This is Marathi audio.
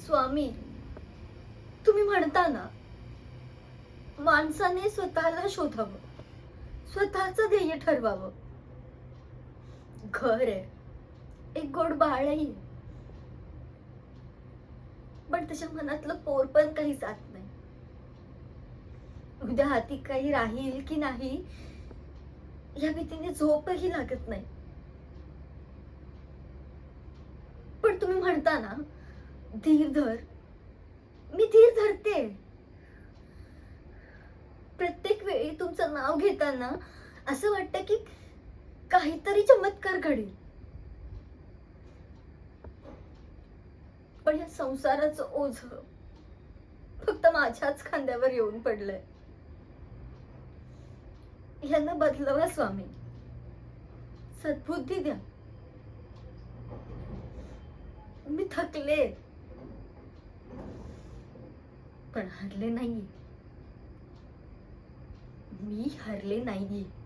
स्वामी, तुम्ही म्हणता ना, माणसाने स्वतःला शोधावं, स्वतःचं ध्येय ठरवावं. घर आहे, एक गोड बाळही आहे, पण त्याच्या मनातलं पोर पण काही जात नाही. उद्या हाती काही राहील की नाही या भीतीने झोपही लागत नाही. पण तुम्ही म्हणता ना, धीर धर. मी धीर धरते. प्रत्येक वेळी तुमचं नाव घेताना असं वाटतं की काहीतरी चमत्कार घडेल. पण या संसाराचं ओझ फक्त माझ्याच खांद्यावर येऊन पडलंय. यांना बदलवा स्वामी, सद्बुद्धी द्या. मी थकले, पण हरले नाहीये. मी हरले नाहीये.